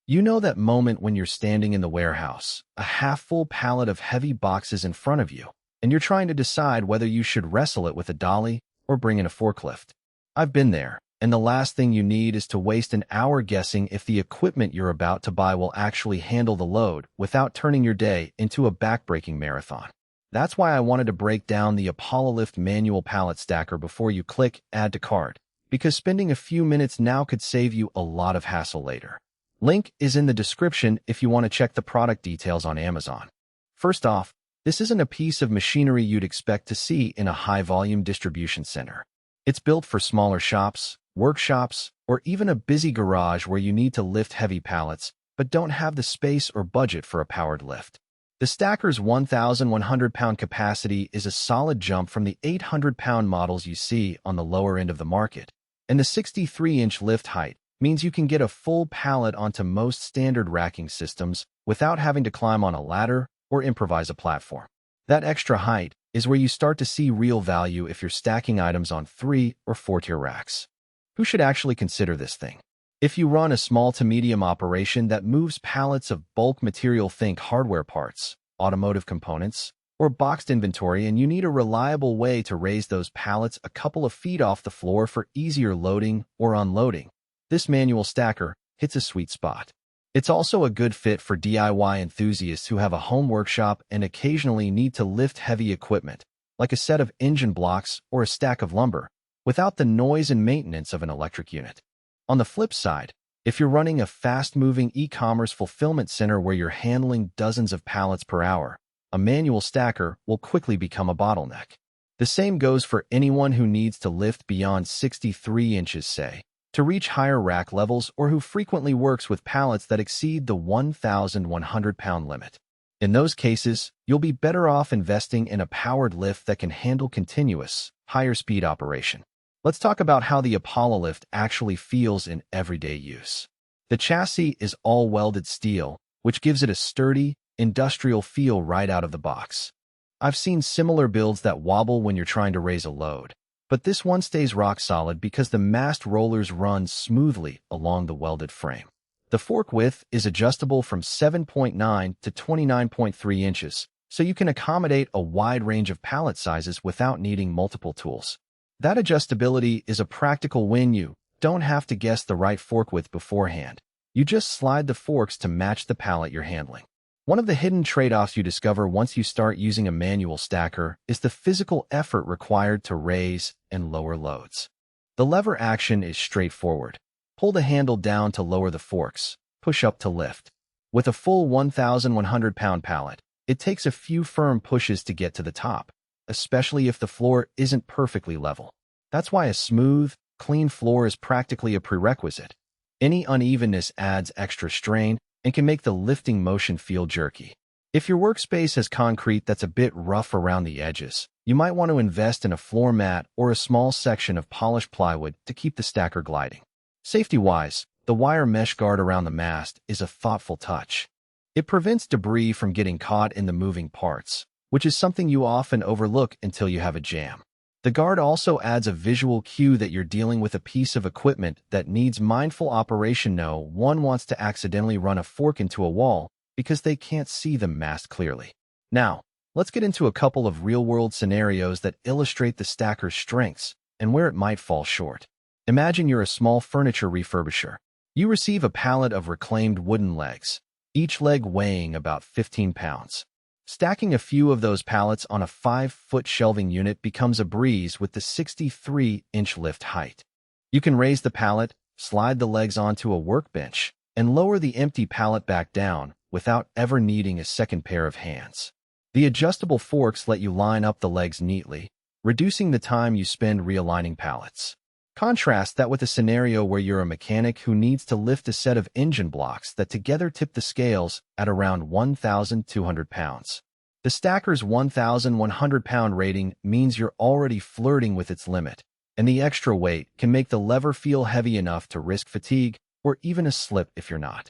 You know that moment when you're standing in the warehouse, a half-full pallet of heavy boxes in front of you, and you're trying to decide whether you should wrestle it with a dolly or bring in a forklift. I've been there, and the last thing you need is to waste an hour guessing if the equipment you're about to buy will actually handle the load without turning your day into a back-breaking marathon. That's why I wanted to break down the APOLLOLIFT manual pallet stacker before you click Add to Cart, because spending a few minutes now could save you a lot of hassle later. Link is in the description if you want to check the product details on Amazon. First off, this isn't a piece of machinery you'd expect to see in a high-volume distribution center. It's built for smaller shops, workshops, or even a busy garage where you need to lift heavy pallets but don't have the space or budget for a powered lift. The stacker's 1,100-pound capacity is a solid jump from the 800-pound models you see on the lower end of the market, and the 63-inch lift height means you can get a full pallet onto most standard racking systems without having to climb on a ladder or improvise a platform. That extra height is where you start to see real value if you're stacking items on 3- or 4-tier racks. Who should actually consider this thing? If you run a small to medium operation that moves pallets of bulk material, think hardware parts, automotive components, or boxed inventory, and you need a reliable way to raise those pallets a couple of feet off the floor for easier loading or unloading, this manual stacker hits a sweet spot. It's also a good fit for DIY enthusiasts who have a home workshop and occasionally need to lift heavy equipment, like a set of engine blocks or a stack of lumber, without the noise and maintenance of an electric unit. On the flip side, if you're running a fast-moving e-commerce fulfillment center where you're handling dozens of pallets per hour, a manual stacker will quickly become a bottleneck. The same goes for anyone who needs to lift beyond 63 inches, say, to reach higher rack levels, or who frequently works with pallets that exceed the 1,100-pound limit. In those cases, you'll be better off investing in a powered lift that can handle continuous, higher-speed operation. Let's talk about how the APOLLOLIFT actually feels in everyday use. The chassis is all-welded steel, which gives it a sturdy, industrial feel right out of the box. I've seen similar builds that wobble when you're trying to raise a load, but this one stays rock solid because the mast rollers run smoothly along the welded frame. The fork width is adjustable from 7.9 to 29.3 inches, so you can accommodate a wide range of pallet sizes without needing multiple tools. That adjustability is a practical win. You don't have to guess the right fork width beforehand. You just slide the forks to match the pallet you're handling. One of the hidden trade-offs you discover once you start using a manual stacker is the physical effort required to raise and lower loads. The lever action is straightforward. Pull the handle down to lower the forks, push up to lift. With a full 1,100-pound pallet, it takes a few firm pushes to get to the top, especially if the floor isn't perfectly level. That's why a smooth, clean floor is practically a prerequisite. Any unevenness adds extra strain and can make the lifting motion feel jerky. If your workspace has concrete that's a bit rough around the edges, you might want to invest in a floor mat or a small section of polished plywood to keep the stacker gliding. Safety-wise, the wire mesh guard around the mast is a thoughtful touch. It prevents debris from getting caught in the moving parts, which is something you often overlook until you have a jam. The guard also adds a visual cue that you're dealing with a piece of equipment that needs mindful operation. No one wants to accidentally run a fork into a wall because they can't see the mast clearly. Now, let's get into a couple of real-world scenarios that illustrate the stacker's strengths and where it might fall short. Imagine you're a small furniture refurbisher. You receive a pallet of reclaimed wooden legs, each leg weighing about 15 pounds. Stacking a few of those pallets on a 5-foot shelving unit becomes a breeze with the 63-inch lift height. You can raise the pallet, slide the legs onto a workbench, and lower the empty pallet back down without ever needing a second pair of hands. The adjustable forks let you line up the legs neatly, reducing the time you spend realigning pallets. Contrast that with a scenario where you're a mechanic who needs to lift a set of engine blocks that together tip the scales at around 1,200 pounds. The stacker's 1,100-pound rating means you're already flirting with its limit, and the extra weight can make the lever feel heavy enough to risk fatigue or even a slip if you're not